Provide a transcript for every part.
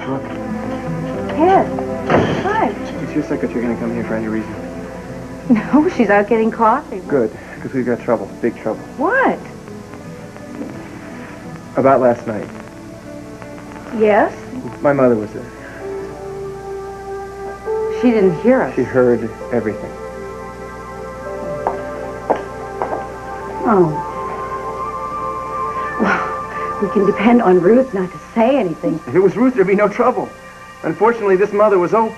Brooke. Ted. Hi. Is your secretary going to come here for any reason? No, she's out getting coffee. Good, because we've got trouble. Big trouble. What? About last night. Yes? My mother was there. She didn't hear us. She heard everything. Oh. Well, we can depend on Ruth not to say anything. If it was Ruth, there'd be no trouble. Unfortunately, this mother was Opal.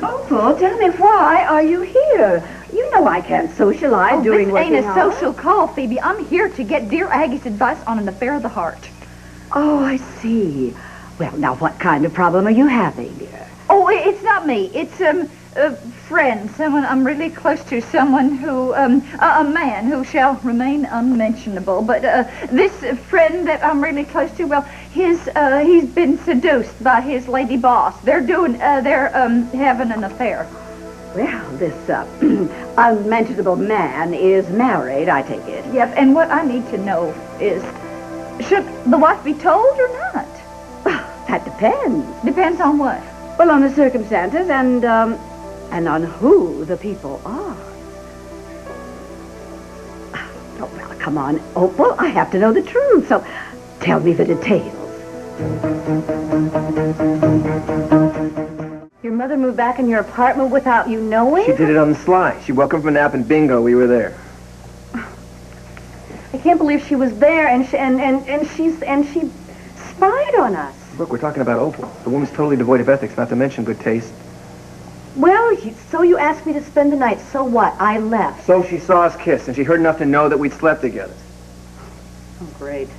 Opal, tell me, why are you here? You know I can't socialize during working This ain't a hours. social call, Phoebe. I'm here to get dear Aggie's advice on an affair of the heart. Oh, I see. Well, now, what kind of problem are you having? Oh, it's not me. It's, a friend, someone I'm really close to, someone who, a man who shall remain unmentionable. But, this friend that I'm really close to, well, he's been seduced by his lady boss. They're having an affair. Well, this, unmentionable man is married, I take it. Yep, and what I need to know is, should the wife be told or not? That depends. Depends on what? Well, on the circumstances and on who the people are. Oh, well, come on, Opal. I have to know the truth, so tell me the details. Your mother moved back in your apartment without you knowing? She did it on the sly. She woke up from a nap and bingo, we were there. I can't believe she was there and she spied on us. Look, we're talking about Opal. The woman's totally devoid of ethics, not to mention good taste. Well, so you asked me to spend the night. So what? I left. So she saw us kiss, and she heard enough to know that we'd slept together. Oh, great.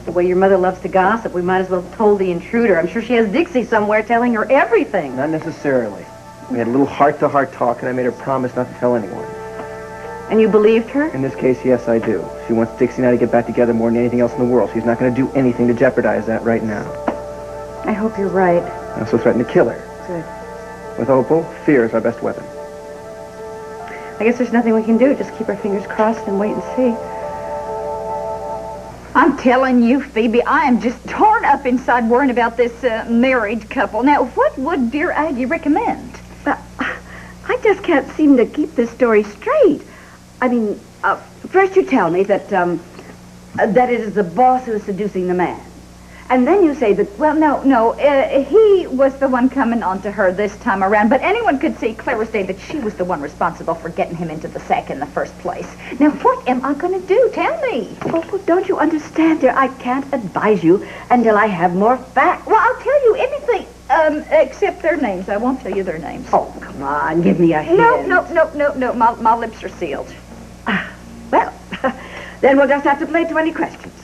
The way your mother loves to gossip, we might as well have told the intruder. I'm sure she has Dixie somewhere telling her everything. Not necessarily. We had a little heart-to-heart talk, and I made her promise not to tell anyone. And you believed her? In this case, yes, I do. She wants Dixie and I to get back together more than anything else in the world. She's not going to do anything to jeopardize that right now. I hope you're right. I also threatened to kill her. Good. With Opal, fear is our best weapon. I guess there's nothing we can do. Just keep our fingers crossed and wait and see. I'm telling you, Phoebe, I am just torn up inside worrying about this married couple. Now, what would dear Aggie recommend? I just can't seem to keep this story straight. I mean, first you tell me that it is the boss who is seducing the man. And then you say that... Well, no, he was the one coming on to her this time around, but anyone could see clear as day that she was the one responsible for getting him into the sack in the first place. Now, what am I going to do? Tell me. Oh, don't you understand, dear? I can't advise you until I have more facts. Well, I'll tell you anything, except their names. I won't tell you their names. Oh, come on, give me a hint. No. My lips are sealed. Well, then we'll just have to play 20 questions.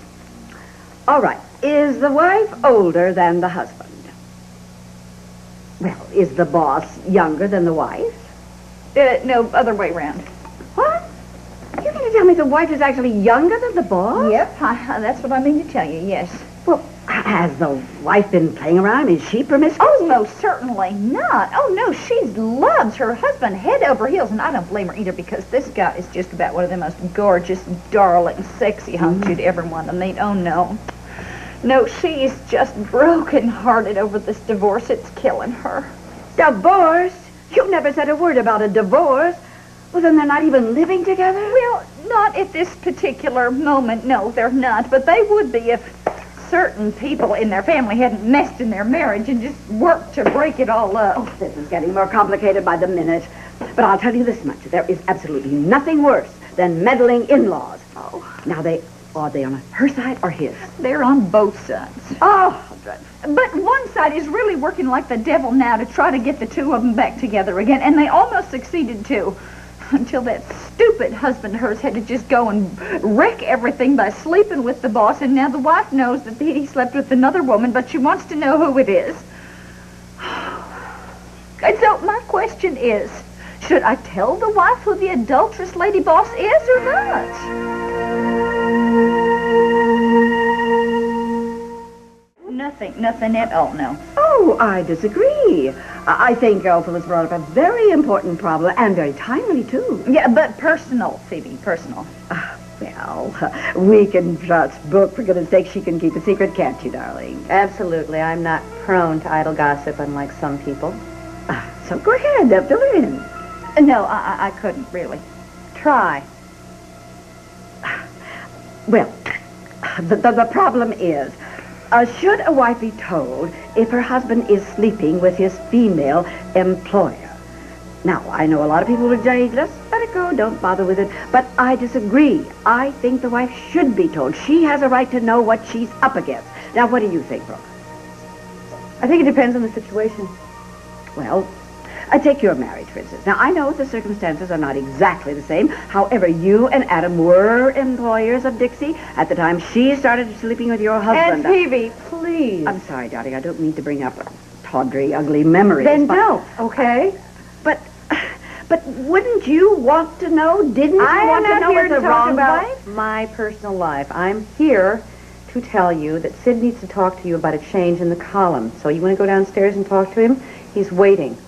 All right. Is the wife older than the husband? Well, is the boss younger than the wife? No, other way around. What? You mean to tell me the wife is actually younger than the boss? Yep, that's what I mean to tell you, yes. Well, has the wife been playing around? Is she promiscuous? Oh, most certainly not. Oh, no, she loves her husband head over heels, and I don't blame her either, because this guy is just about one of the most gorgeous, darling, sexy hunks you'd ever want to meet. Oh, no. No, she is just broken-hearted over this divorce. It's killing her. Divorce? You never said a word about a divorce. Well, then they're not even living together? Well, not at this particular moment. No, they're not. But they would be if certain people in their family hadn't messed in their marriage and just worked to break it all up. Oh, this is getting more complicated by the minute. But I'll tell you this much. There is absolutely nothing worse than meddling in-laws. Oh. Now, are they on her side or his? They're on both sides. Oh, but one side is really working like the devil now to try to get the two of them back together again, and they almost succeeded too. Until that stupid husband of hers had to just go and wreck everything by sleeping with the boss, and now the wife knows that he slept with another woman, but she wants to know who it is. And so my question is, should I tell the wife who the adulterous lady boss is or not? Nothing at all, no. Oh, I disagree. I think Opal has brought up a very important problem, and very timely, too. Yeah, but personal, Phoebe, personal. Well, we can trust Brooke. For goodness sake, she can keep a secret, can't you, darling? Absolutely. I'm not prone to idle gossip, unlike some people. So go ahead, fill her in. No, I couldn't, really. Try. Well, the problem is, should a wife be told if her husband is sleeping with his female employer? Now, I know a lot of people would say, just let it go, don't bother with it. But I disagree. I think the wife should be told. She has a right to know what she's up against. Now, what do you think, Brooke? I think it depends on the situation. Well, take your marriage, for instance. Now, I know the circumstances are not exactly the same. However, you and Adam were employers of Dixie at the time she started sleeping with your husband. Aunt Phoebe, please. I'm sorry, darling. I don't mean to bring up tawdry, ugly memories. Then don't, okay? But wouldn't you want to know? Didn't you want to know here it's to a talk wrong about wife? my personal life. I'm here to tell you that Sid needs to talk to you about a change in the column. So you want to go downstairs and talk to him? He's waiting.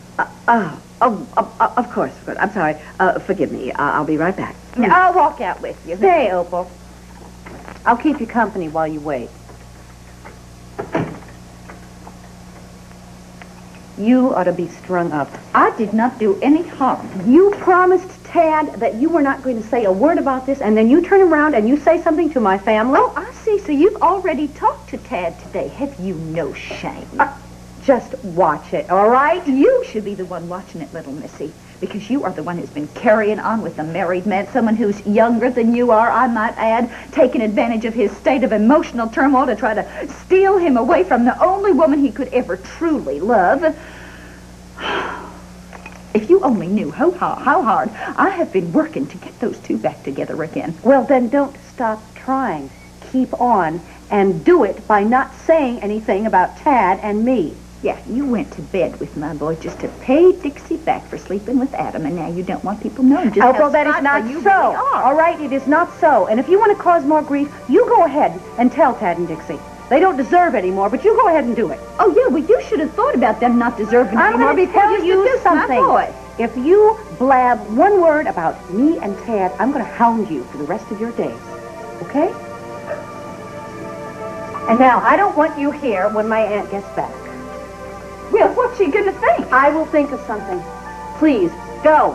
Of course. Good. I'm sorry. Forgive me. I'll be right back. I'll walk out with you. Stay, Opal. I'll keep you company while you wait. You ought to be strung up. I did not do any harm. You promised Tad that you were not going to say a word about this, and then you turn around and you say something to my family? Oh, I see. So you've already talked to Tad today. Have you no shame? Just watch it, all right? You should be the one watching it, little missy, because you are the one who's been carrying on with a married man, someone who's younger than you are, I might add, taking advantage of his state of emotional turmoil to try to steal him away from the only woman he could ever truly love. If you only knew how hard I have been working to get those two back together again. Well, then don't stop trying. Keep on, and do it by not saying anything about Tad and me. Yeah, you went to bed with my boy just to pay Dixie back for sleeping with Adam, and now you don't want people knowing just Opal, how that is spiteful not you so. really are. All right, it is not so. And if you want to cause more grief, you go ahead and tell Tad and Dixie. They don't deserve any more, but you go ahead and do it. Oh, yeah, well, you should have thought about them not deserving I'm anymore going to before tell you seduced something. my boy. If you blab one word about me and Tad, I'm going to hound you for the rest of your days. Okay? And now, I don't want you here when my aunt gets back. Well, what's she going to think? I will think of something. Please, go.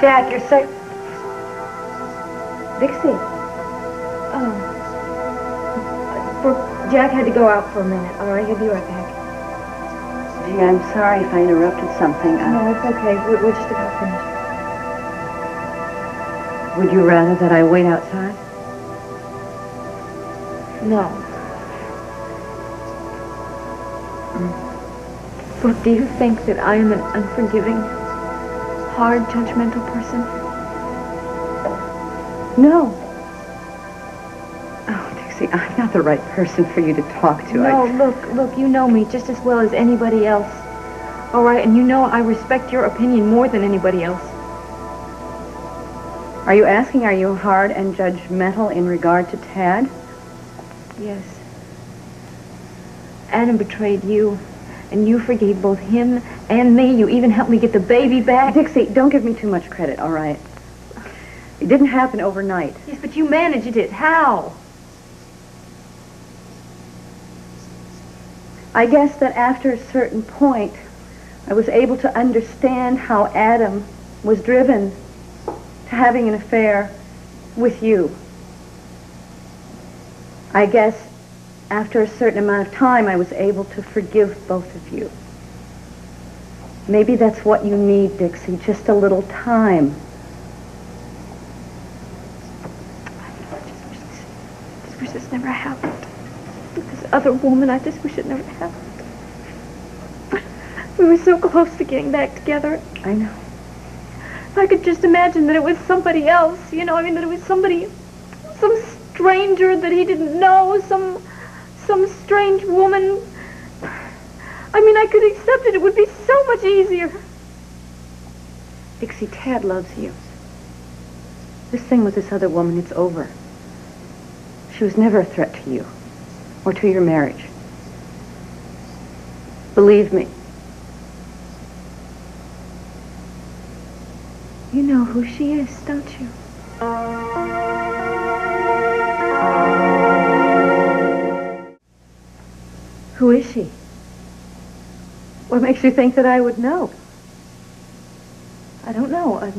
Jack, you're sick. Dixie. Jack had to go out for a minute. All right, he'll be right back. Gee, I'm sorry if I interrupted something. No, it's okay. We're just about finished. Would you rather that I wait outside? No. Brooke, do you think that I am an unforgiving, hard, judgmental person? No. See, I'm not the right person for you to talk to. No, look, you know me just as well as anybody else. All right, and you know I respect your opinion more than anybody else. Are you asking, are you hard and judgmental in regard to Tad? Yes. Adam betrayed you, and you forgave both him and me. You even helped me get the baby back. Dixie, don't give me too much credit, all right? It didn't happen overnight. Yes, but you managed it. How? I guess that after a certain point, I was able to understand how Adam was driven to having an affair with you. I guess after a certain amount of time, I was able to forgive both of you. Maybe that's what you need, Dixie, just a little time. I just wish this never happened. This other woman, I just wish it never happened. We were so close to getting back together. I know. If I could just imagine that it was somebody else, that it was somebody, some stranger that he didn't know, some strange woman. I could accept it. It would be so much easier. Dixie, Tad loves you. This thing with this other woman, it's over. She was never a threat to you or to your marriage. Believe me. You know who she is, don't you? Who is she? What makes you think that I would know? I don't know.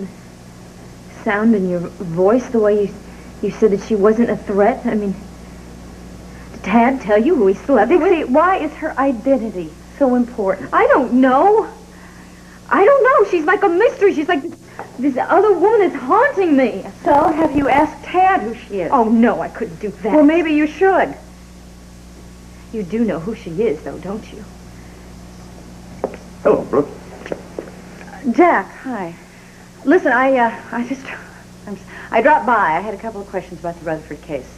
Sound in your voice, the way you said that she wasn't a threat. I mean, did Tad tell you who he slept with? Dixie, why is her identity so important? I don't know. I don't know. She's like a mystery. She's like this other woman is haunting me. So, have you asked Tad who she is? Oh, no, I couldn't do that. Well, maybe you should. You do know who she is, though, don't you? Hello, Brooke. Jack, hi. Listen, I dropped by. I had a couple of questions about the Rutherford case.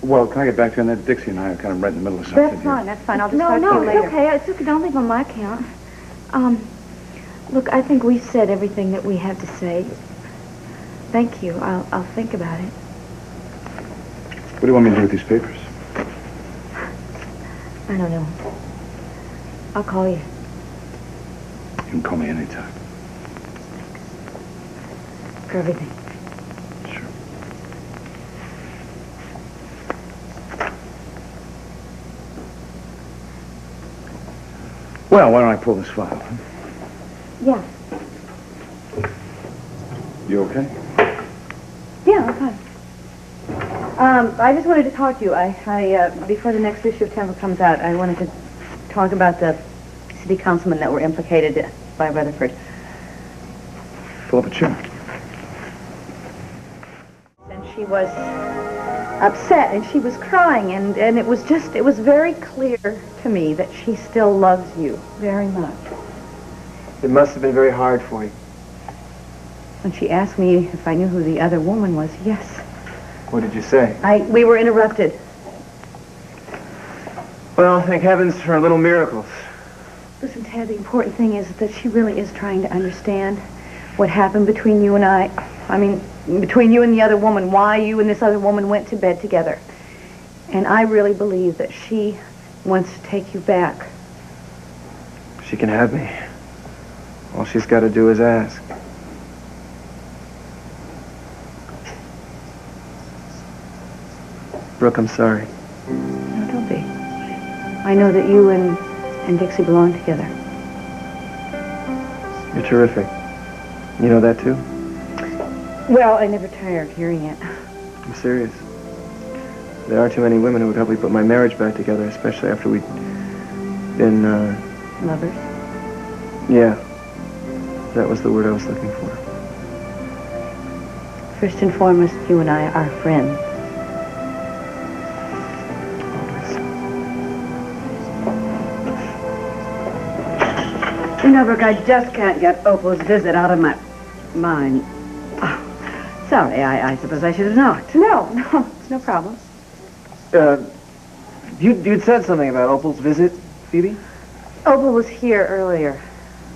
Well, can I get back to you on that? Dixie and I are kind of right in the middle of something That's fine, here. that's fine. I'll just No, talk to no, you it's later. okay. It's okay. Don't leave on my account. Look, I think we've said everything that we have to say. Thank you. I'll think about it. What do you want me to do with these papers? I don't know. I'll call you. You can call me anytime. For everything. Sure. Well, why don't I pull this file? Huh? Yeah. You okay? Yeah, I'm fine. I just wanted to talk to you. Before the next issue of Temple comes out, I wanted to talk about the city councilmen that were implicated by Rutherford. Pull up a chair. And she was upset, and she was crying, and it was very clear to me that she still loves you very much. It must have been very hard for you. When she asked me if I knew who the other woman was, yes. What did you say? We were interrupted. Well, thank heavens for little miracles. Listen, Tad, the important thing is that she really is trying to understand what happened between you and I. I mean, between you and the other woman, why you and this other woman went to bed together. And I really believe that she wants to take you back. She can have me. All she's got to do is ask. Brooke, I'm sorry. No, don't be. I know that you and Dixie belong together. You're terrific. You know that, too? Well, I never tire of hearing it. I'm serious. There are too many women who would help me put my marriage back together, especially after we'd been, Lovers? Yeah. That was the word I was looking for. First and foremost, you and I are friends. You know, Brooke, I just can't get Opal's visit out of my mind. Oh, sorry, I suppose I should have knocked. No, it's no problem. You'd said something about Opal's visit, Phoebe? Opal was here earlier.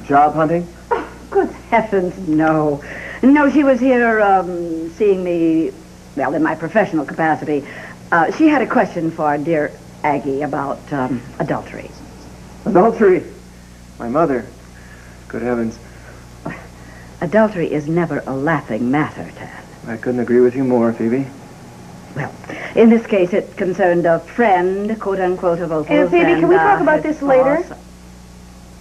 Job hunting? Oh, good heavens, no. No, she was here, seeing me, well, in my professional capacity. She had a question for dear Aggie about, adultery. Adultery? My mother. Good heavens. Adultery is never a laughing matter, Tad. I couldn't agree with you more, Phoebe. Well, in this case, it concerned a friend, quote-unquote, of Opal's. And Phoebe, can we talk about his this later? boss.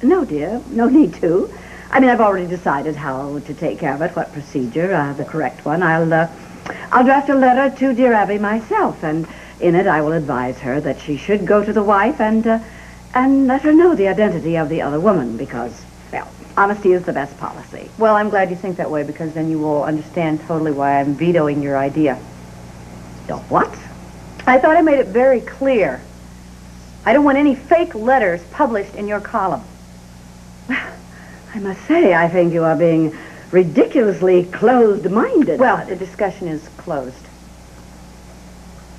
No, dear. No need to. I mean, I've already decided how to take care of it, what procedure, the correct one. I'll draft a letter to dear Abby myself, and in it I will advise her that she should go to the wife and let her know the identity of the other woman, because, well, honesty is the best policy. Well, I'm glad you think that way, because then you will understand totally why I'm vetoing your idea. Don't what? I thought I made it very clear. I don't want any fake letters published in your column. I must say, I think you are being ridiculously closed-minded. Well, the discussion is closed.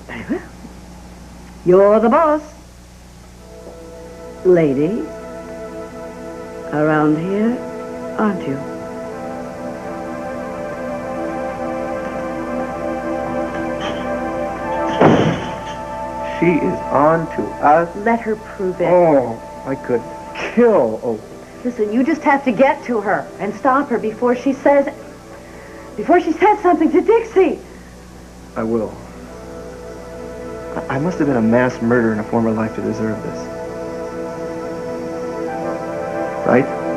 Very well. You're the boss. Lady, around here, aren't you? She is on to us. Let her prove it. Oh, I could kill Opal. Listen, you just have to get to her and stop her before she says something to Dixie. I will. I must have been a mass murderer in a former life to deserve this. Right?